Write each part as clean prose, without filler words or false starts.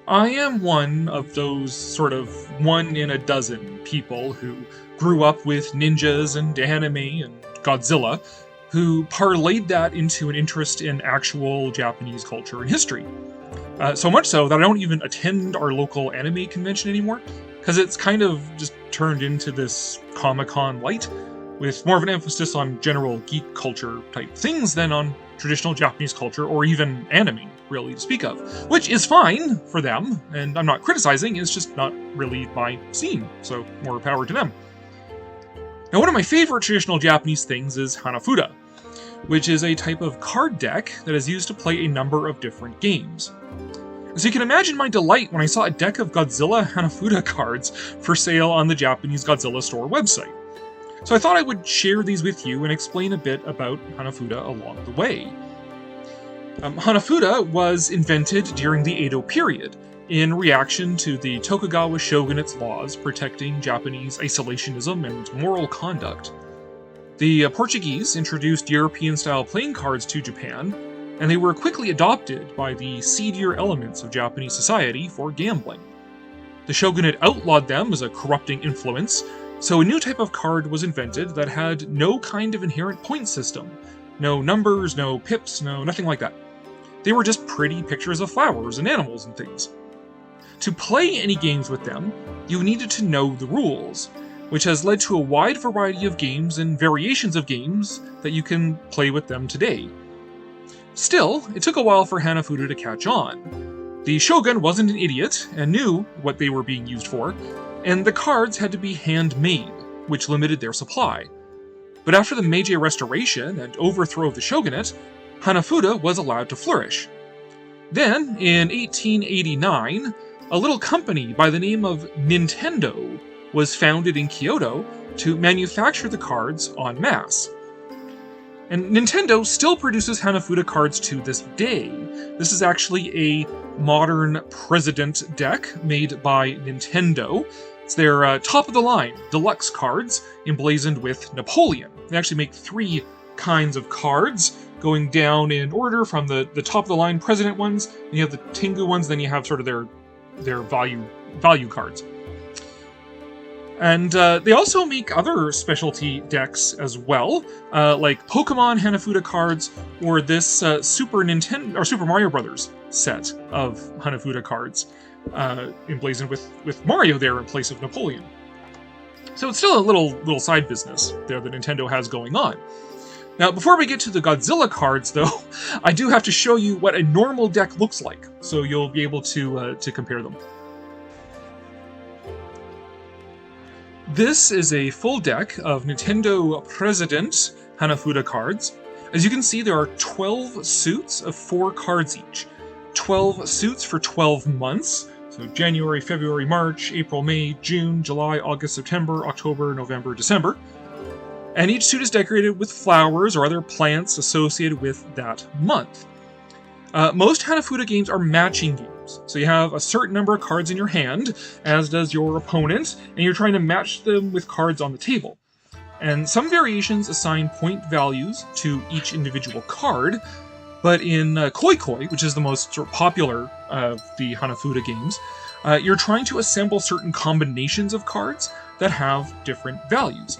I am one of those sort of one in a dozen people who grew up with ninjas and anime and Godzilla, who parlayed that into an interest in actual Japanese culture and history. So much so that I don't even attend our local anime convention anymore, because it's kind of just turned into this Comic-Con light, with more of an emphasis on general geek culture type things than on traditional Japanese culture or even anime, really, to speak of. Which is fine for them, and I'm not criticizing, it's just not really my scene, so more power to them. Now, one of my favorite traditional Japanese things is Hanafuda, which is a type of card deck that is used to play a number of different games. So you can imagine my delight when I saw a deck of Godzilla Hanafuda cards for sale on the Japanese Godzilla store website. So I thought I would share these with you and explain a bit about Hanafuda along the way. Hanafuda was invented during the Edo period, in reaction to the Tokugawa shogunate's laws protecting Japanese isolationism and moral conduct. The Portuguese introduced European-style playing cards to Japan, and they were quickly adopted by the seedier elements of Japanese society for gambling. The shogunate outlawed them as a corrupting influence, so a new type of card was invented that had no kind of inherent point system. No numbers, no pips, nothing like that. They were just pretty pictures of flowers and animals and things. To play any games with them, you needed to know the rules, which has led to a wide variety of games and variations of games that you can play with them today. Still, it took a while for Hanafuda to catch on. The shogun wasn't an idiot and knew what they were being used for, and the cards had to be handmade, which limited their supply. But after the Meiji Restoration and overthrow of the shogunate, Hanafuda was allowed to flourish. Then, in 1889, a little company by the name of Nintendo was founded in Kyoto to manufacture the cards en masse. And Nintendo still produces Hanafuda cards to this day. This is actually a modern president deck made by Nintendo. It's their top-of-the-line deluxe cards emblazoned with Napoleon. They actually make three kinds of cards, going down in order from the top-of-the-line president ones, then you have the Tengu ones, then you have sort of their value cards. And they also make other specialty decks as well, like Pokemon Hanafuda cards, or this Super Mario Brothers set of Hanafuda cards, emblazoned with Mario there in place of Napoleon. So it's still a little side business there that Nintendo has going on. Now, before we get to the Godzilla cards, though, I do have to show you what a normal deck looks like, so you'll be able to compare them. This is a full deck of Nintendo President Hanafuda cards. As you can see, there are 12 suits of 4 cards each. 12 suits for 12 months, so January, February, March, April, May, June, July, August, September, October, November, December. And each suit is decorated with flowers or other plants associated with that month. Most Hanafuda games are matching games, so you have a certain number of cards in your hand, as does your opponent, and you're trying to match them with cards on the table. And some variations assign point values to each individual card, but in Koi Koi, which is the most sort of popular of the Hanafuda games, you're trying to assemble certain combinations of cards that have different values.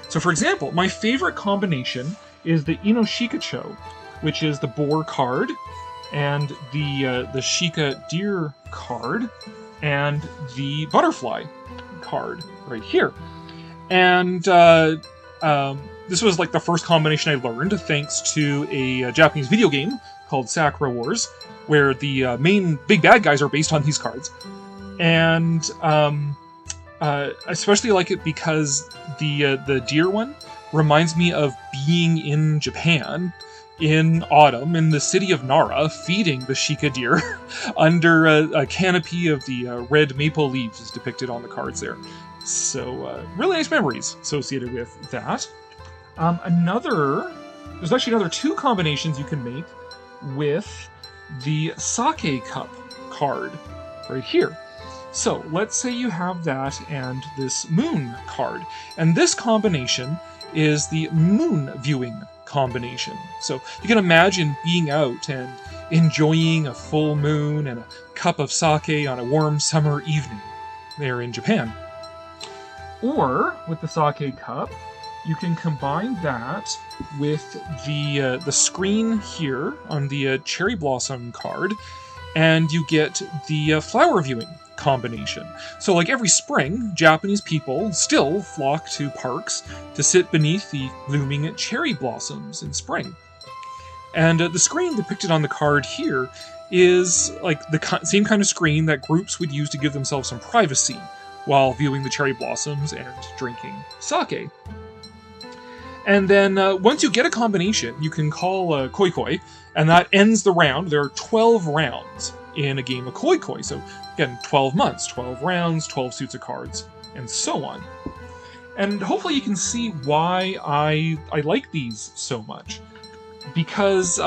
So for example, my favorite combination is the Inoshikacho, which is the boar card, and the Shika deer card, and the butterfly card right here. And this was like the first combination I learned thanks to a Japanese video game called Sakura Wars, where the main big bad guys are based on these cards. And especially like it because the deer one reminds me of being in Japan in autumn in the city of Nara, feeding the Shika deer under a canopy of the red maple leaves is depicted on the cards there. So really nice memories associated with that. There's actually another 2 combinations you can make with the sake cup card right here. So let's say you have that and this moon card, and this combination is the moon viewing combination. So you can imagine being out and enjoying a full moon and a cup of sake on a warm summer evening there in Japan. Or, with the sake cup, you can combine that with the screen here on the cherry blossom card, and you get the flower viewing combination. So like every spring, Japanese people still flock to parks to sit beneath the blooming cherry blossoms in spring. And the screen depicted on the card here is like the same kind of screen that groups would use to give themselves some privacy while viewing the cherry blossoms and drinking sake. And then once you get a combination, you can call koi koi, and that ends the round. There are 12 rounds in a game of koi koi. So again, 12 months, 12 rounds, 12 suits of cards, and so on. And hopefully you can see why I like these so much. Because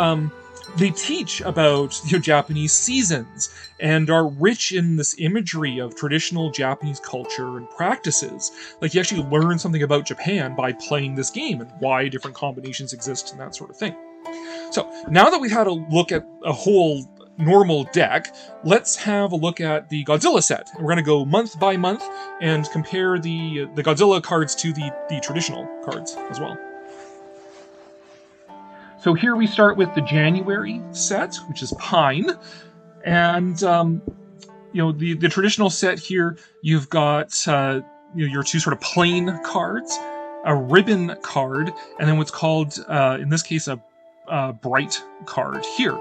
they teach about Japanese seasons and are rich in this imagery of traditional Japanese culture and practices. Like, you actually learn something about Japan by playing this game and why different combinations exist and that sort of thing. So, now that we've had a look at a whole normal deck, let's have a look at the Godzilla set. And we're going to go month by month and compare the Godzilla cards to the traditional cards as well. So here we start with the January set, which is Pine. And, the traditional set here, you've got your two sort of plain cards, a ribbon card, and then what's called, in this case, a bright card here.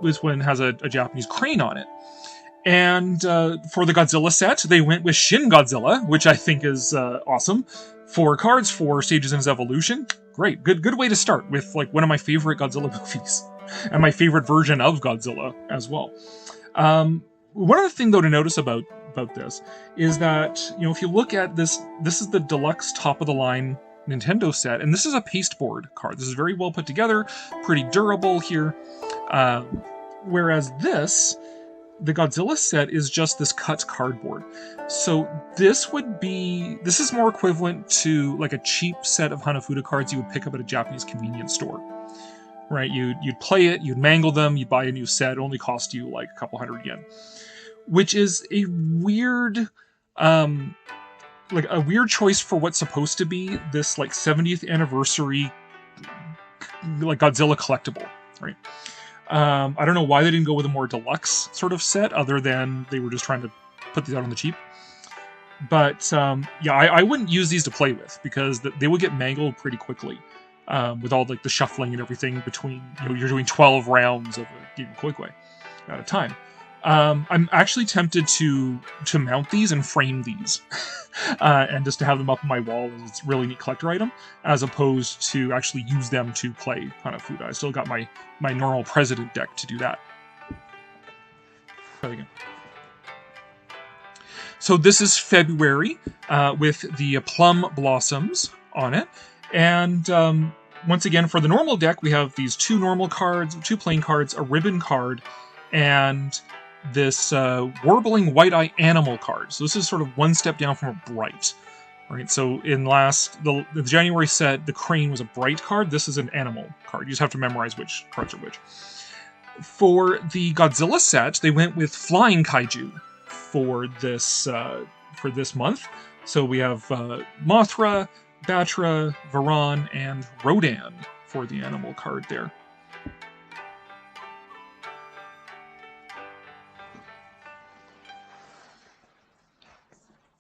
This one has a Japanese crane on it. And for the Godzilla set, they went with Shin Godzilla, which I think is awesome. 4 cards, 4 stages in his evolution. Great, good way to start with like one of my favorite Godzilla movies, and my favorite version of Godzilla as well. One other thing though to notice about this is that if you look at this is the deluxe top of the line Nintendo set, and this is a pasteboard card. This is very well put together, pretty durable here. Whereas the Godzilla set is just this cut cardboard. So this is more equivalent to like a cheap set of Hanafuda cards you would pick up at a Japanese convenience store. Right? You'd play it, you'd mangle them, you'd buy a new set, it only cost you like a couple hundred yen. Which is a weird choice for what's supposed to be this like 70th anniversary like Godzilla collectible, right? I don't know why they didn't go with a more deluxe sort of set, other than they were just trying to put these out on the cheap. But I wouldn't use these to play with, because they would get mangled pretty quickly with all like the shuffling and everything between, you're doing 12 rounds of a game of Koi Koi at a time. I'm actually tempted to mount these and frame these and just to have them up on my wall as a really neat collector item, as opposed to actually use them to play Hanafuda. I still got my normal President deck to do that. Try that again. So this is February with the Plum Blossoms on it. And once again, for the normal deck, we have these 2 normal cards, 2 plain cards, a ribbon card, and this Warbling White-Eye Animal card. So this is sort of one step down from a Bright. Right, so in the January set, the Crane was a Bright card. This is an Animal card. You just have to memorize which cards are which. For the Godzilla set, they went with Flying Kaiju for this month. So we have Mothra, Batra, Varan, and Rodan for the Animal card there.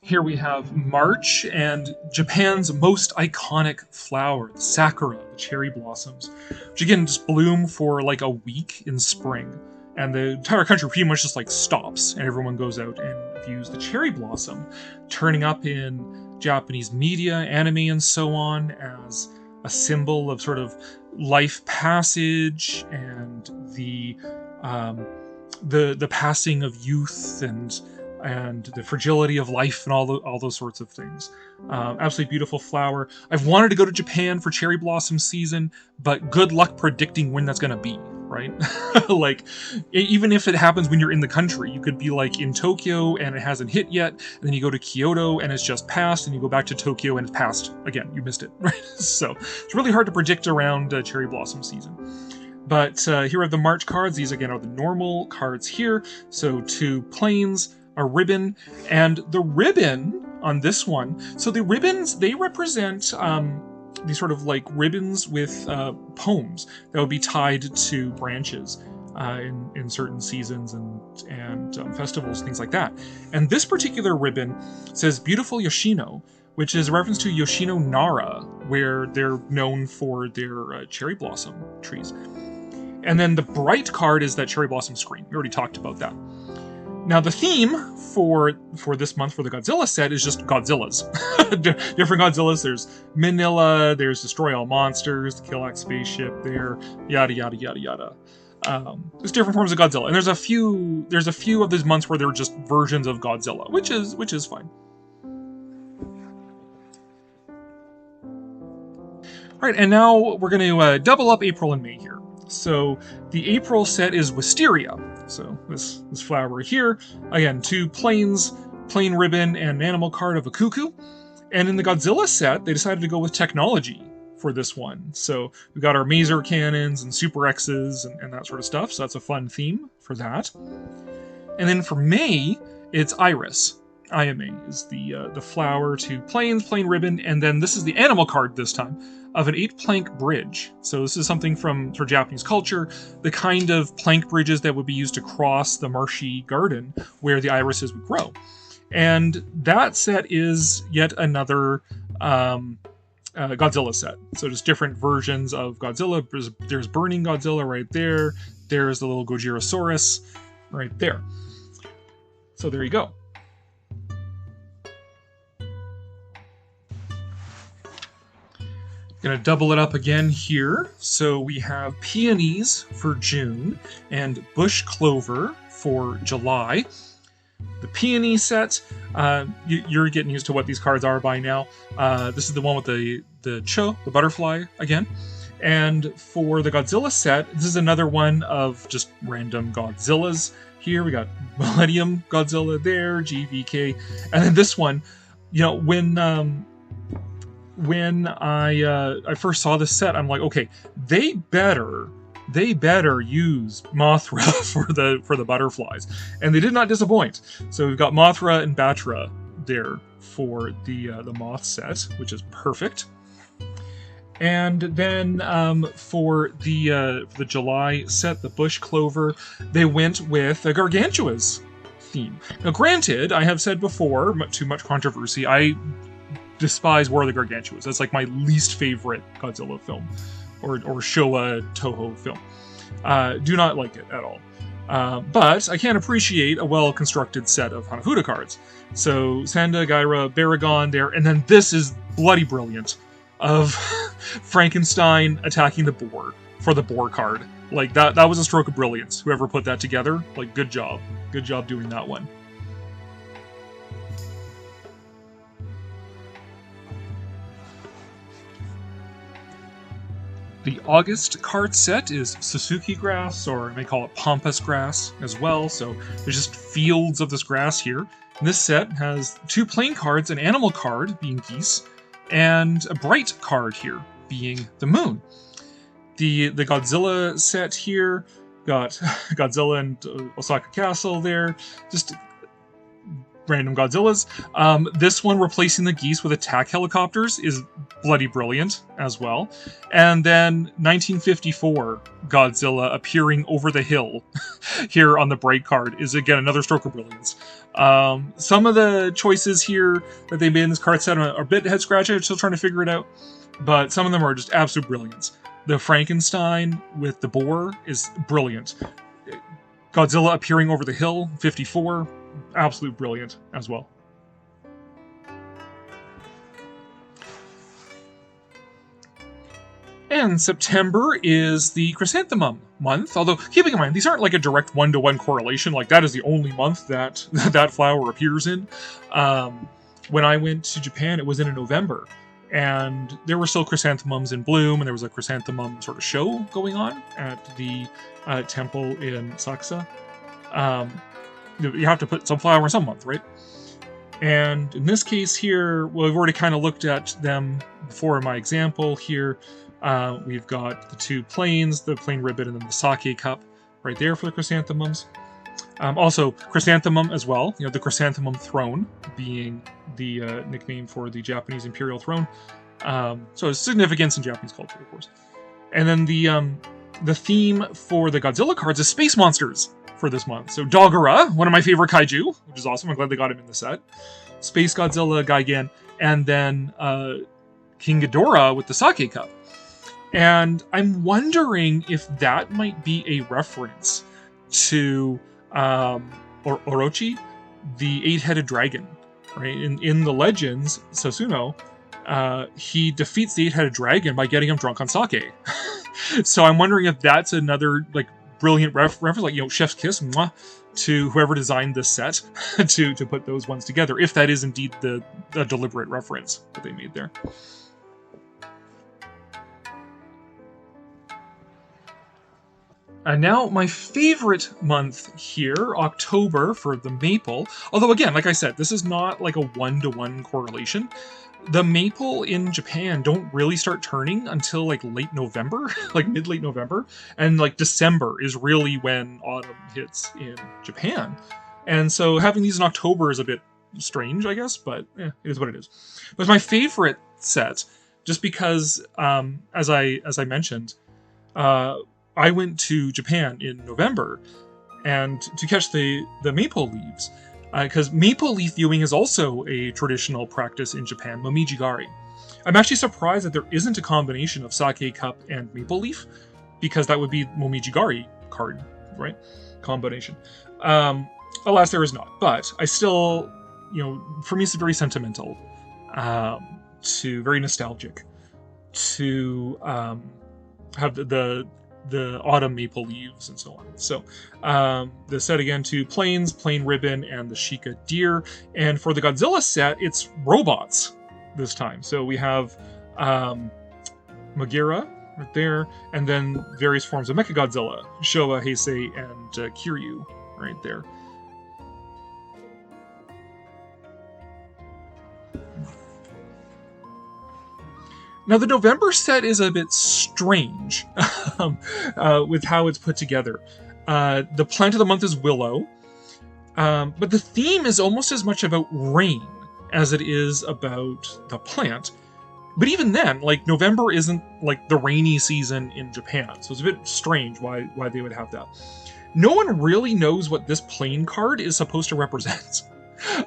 Here we have March and Japan's most iconic flower, the sakura, the cherry blossoms, which again just bloom for like a week in spring. And the entire country pretty much just like stops, and everyone goes out and views the cherry blossom, turning up in Japanese media, anime, and so on as a symbol of sort of life passage and the passing of youth and the fragility of life and all those sorts of things. Absolutely beautiful flower. I've wanted to go to Japan for cherry blossom season, but good luck predicting when that's going to be. right? Like, even if it happens when you're in the country, you could be like in Tokyo and it hasn't hit yet, and then you go to Kyoto and it's just passed, and you go back to Tokyo and it's passed again. You missed it, right? So it's really hard to predict around cherry blossom season. But here are the March cards. These again are the normal cards here. So 2 plains, a ribbon, and the ribbon on this one. So the ribbons, they represent these sort of like ribbons with poems that would be tied to branches in certain seasons and festivals, things like that. And this particular ribbon says "Beautiful Yoshino," which is a reference to Yoshino Nara, where they're known for their cherry blossom trees. And then the bright card is that cherry blossom screen. We already talked about that. Now the theme for this month for the Godzilla set is just Godzillas. Different Godzillas. There's Manila, there's Destroy All Monsters, the Killax spaceship there, yada yada yada yada. There's different forms of Godzilla, and there's a few of these months where they're just versions of Godzilla, which is fine. All right, and now we're going to double up April and May here. So the April set is Wisteria. So this flower here, again, 2 plains, plain ribbon, and an animal card of a cuckoo. And in the Godzilla set, they decided to go with technology for this one. So we've got our maser cannons and super X's and that sort of stuff. So that's a fun theme for that. And then for May, it's Iris. IMA is the flower, 2 plains, plain ribbon, and then this is the animal card this time of an 8-plank bridge. So this is something from sort of Japanese culture, the kind of plank bridges that would be used to cross the marshy garden where the irises would grow. And that set is yet another Godzilla set. So just different versions of Godzilla. There's Burning Godzilla right there. There's the little Gojirosaurus right there. So there you go. Gonna double it up again here. So we have peonies for June and bush clover for July. The peony set, you're getting used to what these cards are by now. This is the one with the cho, the butterfly again. And for the Godzilla set, this is another one of just random Godzillas. Here we got Millennium Godzilla there, GVK, and then this one. You know, when I first saw this set, I'm like, okay, they better use Mothra for the butterflies, and they did not disappoint. So we've got Mothra and Batra there for the moth set, which is perfect. And then for the July set, the bush clover, they went with a Gargantua's theme. Now, granted, I have said before, too much controversy, I despise War of the Gargantuas. That's like my least favorite Godzilla film, or Showa Toho film. Do not like it at all. But I can appreciate a well-constructed set of Hanafuda cards. So Sanda, Gaira, Baragon there, and then this is bloody brilliant, of Frankenstein attacking the boar for the boar card. Like, that was a stroke of brilliance. Whoever put that together, like, good job. Good job doing that one. The August card set is Suzuki grass, or you may call it pampas grass as well, so there's just fields of this grass here. And this set has 2 plain cards, an animal card, being geese, and a bright card here, being the moon. The Godzilla set here, got Godzilla and Osaka Castle there, just random Godzillas. This one replacing the geese with attack helicopters is bloody brilliant as well. And then 1954 Godzilla appearing over the hill here on the bright card is again another stroke of brilliance. Some of the choices here that they made in this card set are a bit head scratching. I'm still trying to figure it out, but some of them are just absolute brilliance. The Frankenstein with the boar is brilliant. Godzilla appearing over the hill, 54, absolute brilliant as well. And September is the chrysanthemum month, although keeping in mind, these aren't like a direct one-to-one correlation, like that is the only month that that flower appears in. When I went to Japan, it was in November, and there were still chrysanthemums in bloom, and there was a chrysanthemum sort of show going on at the temple in Saksa. You have to put some flower in some month, right? And in this case here, well, we've already kind of looked at them before in my example here. We've got the two planes, the plain ribbon, and then the sake cup right there for the chrysanthemums. Also, chrysanthemum as well, the chrysanthemum throne being the nickname for the Japanese imperial throne. So it's significance in Japanese culture, of course. And then the theme for the Godzilla cards is space monsters for this month. So Dogora, one of my favorite kaiju, which is awesome. I'm glad they got him in the set. Space Godzilla, Gigan, and then King Ghidorah with the sake cup. And I'm wondering if that might be a reference to Orochi, the eight-headed dragon, right? In the legends, Sasuno, he defeats the eight-headed dragon by getting him drunk on sake. So I'm wondering if that's another brilliant reference, chef's kiss, mwah, to whoever designed this set to put those ones together, if that is indeed the deliberate reference that they made there. Now, my favorite month here, October, for the maple. Although, again, like I said, this is not like a one-to-one correlation. The maple in Japan don't really start turning until late November, mid-late November. And December is really when autumn hits in Japan. And so having these in October is a bit strange, I guess, but it is what it is. But my favorite set, just because, as I mentioned, I went to Japan in November and to catch the maple leaves, because maple leaf viewing is also a traditional practice in Japan, momiji-gari. I'm actually surprised that there isn't a combination of sake cup and maple leaf, because that would be momiji-gari card, right? Combination. Alas, there is not. But I still, for me, it's very sentimental, very nostalgic, to have the autumn maple leaves and so on. So the set again, two planes, plain ribbon, and the Sheikah deer. And for the Godzilla set, it's robots this time. So we have Magira right there, and then various forms of Mechagodzilla, Showa, Heisei, and Kiryu right there. Now, the November set is a bit strange with how it's put together. The plant of the month is willow, but the theme is almost as much about rain as it is about the plant. But even then, November isn't the rainy season in Japan, so it's a bit strange why they would have that. No one really knows what this plain card is supposed to represent.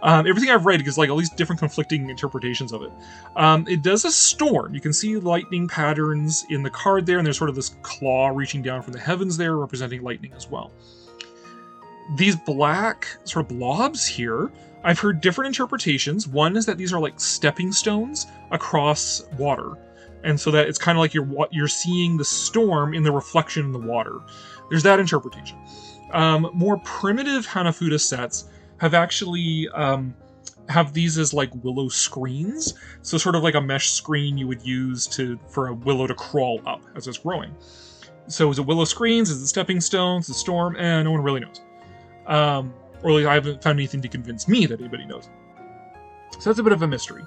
Everything I've read is all these different conflicting interpretations of it. It does a storm. You can see lightning patterns in the card there, and there's sort of this claw reaching down from the heavens there, representing lightning as well. These black sort of blobs here, I've heard different interpretations. One is that these are like stepping stones across water, and so that it's kind of like you're seeing the storm in the reflection in the water. There's that interpretation. More primitive Hanafuda sets have actually have these as willow screens, so sort of like a mesh screen you would use for a willow to crawl up as it's growing. So is it willow screens? Is it stepping stones? The storm? No one really knows. Or at least I haven't found anything to convince me that anybody knows. So that's a bit of a mystery.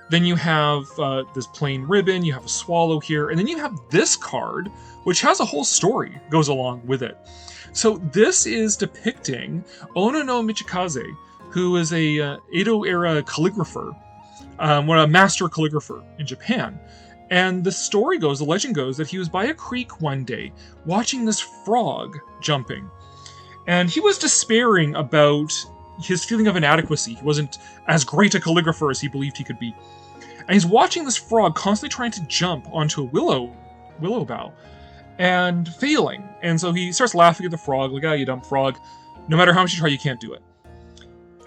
Then you have this plain ribbon, you have a swallow here, and then you have this card, which has a whole story goes along with it. So this is depicting Ono no Michikaze, who is a Edo-era calligrapher, a master calligrapher in Japan. And the legend goes, that he was by a creek one day, watching this frog jumping. And he was despairing about his feeling of inadequacy. He wasn't as great a calligrapher as he believed he could be. And he's watching this frog constantly trying to jump onto a willow bough, and failing. And so he starts laughing at the frog, you dumb frog. No matter how much you try, you can't do it.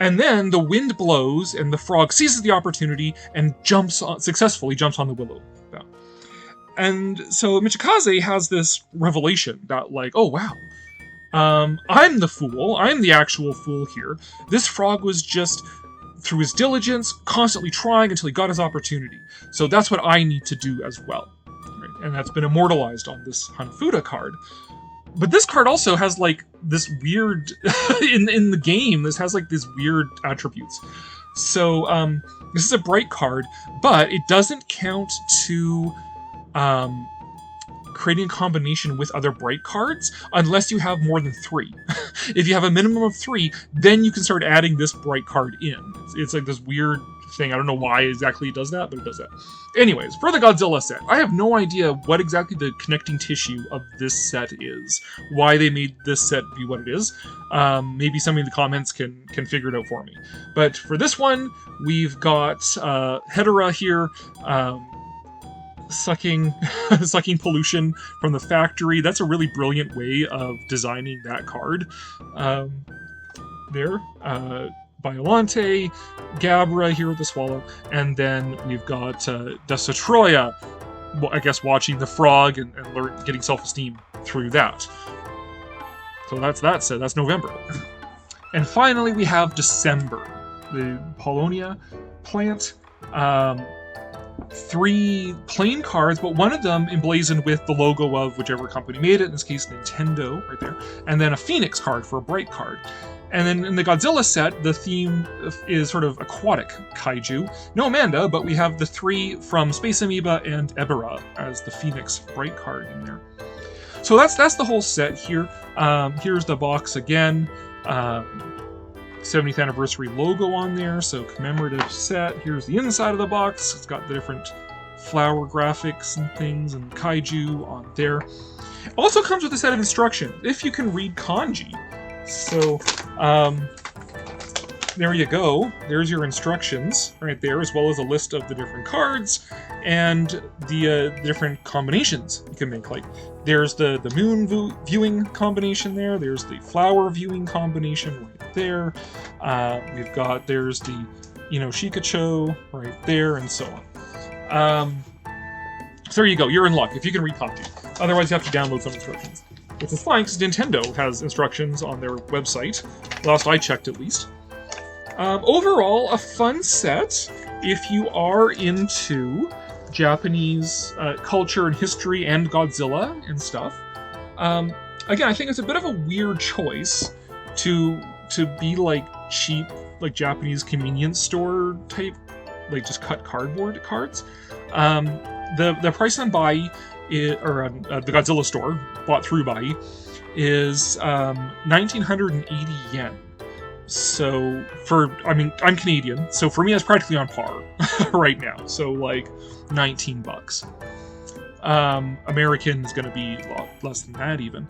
And then the wind blows, and the frog seizes the opportunity and successfully jumps on the willow bough. And so Michikaze has this revelation that, oh wow, I'm the fool. I'm the actual fool here. This frog was just through his diligence, constantly trying until he got his opportunity. So that's what I need to do as well. Right? And that's been immortalized on this Hanafuda card. But this card also has like this weird in the game. This has like these weird attributes. So this is a bright card, but it doesn't count to creating a combination with other bright cards unless you have more than 3. If you have a minimum of 3, then you can start adding this bright card in. It's like this weird thing. I don't know why exactly it does that, but it does that. Anyways, for the Godzilla set, I have no idea what exactly the connecting tissue of this set is. Why they made this set be what it is. Maybe somebody in the comments can figure it out for me. But for this one, we've got Hedera here, sucking pollution from the factory. That's a really brilliant way of designing that card. There. Biolante, Gabra here with the swallow, and then we've got Desatroya, I guess, watching the frog and getting self-esteem through that. So that's that set. That's November. And finally, we have December. The Polonia plant. 3 plain cards, but one of them emblazoned with the logo of whichever company made it, in this case Nintendo, right there, and then a Phoenix card for a bright card. And then in the Godzilla set, the theme is sort of aquatic kaiju. No Amanda, but we have the 3 from Space Amoeba and Ebera as the Phoenix bright card in there. So that's the whole set here. Here's the box again. 70th anniversary logo on there, so commemorative set. Here's the inside of the box. It's got the different flower graphics and things and kaiju on there. Also comes with a set of instructions, if you can read kanji. So, there you go. There's your instructions right there, as well as a list of the different cards and the different combinations you can make. Like, there's the moon viewing combination there. There's the flower viewing combination right there. There's the Shikacho right there, and so on. So there you go. You're in luck if you can read kanji. Otherwise, you have to download some instructions. Which is fine, because Nintendo has instructions on their website. Last I checked, at least. Overall, a fun set if you are into Japanese culture and history and Godzilla and stuff. Again, I think it's a bit of a weird choice to be like cheap, like Japanese convenience store type, like just cut cardboard cards. The price on Bai, the Godzilla store, bought through Bai, is 1,980 yen. So I'm Canadian, so for me that's practically on par right now. So like $19. American is going to be a lot less than that even.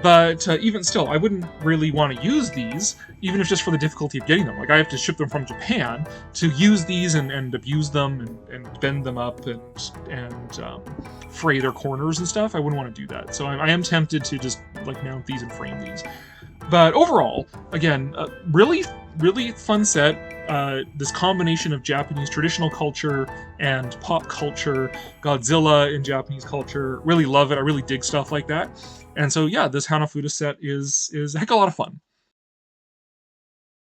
But even still, I wouldn't really want to use these, even if just for the difficulty of getting them. Like, I have to ship them from Japan to use these and abuse them and bend them up and fray their corners and stuff. I wouldn't want to do that. So I am tempted to just like mount these and frame these. But overall, again, really, really fun set. This combination of Japanese traditional culture and pop culture, Godzilla in Japanese culture. Really love it. I really dig stuff like that. And so, yeah, this Hanafuda set is a heck of a lot of fun.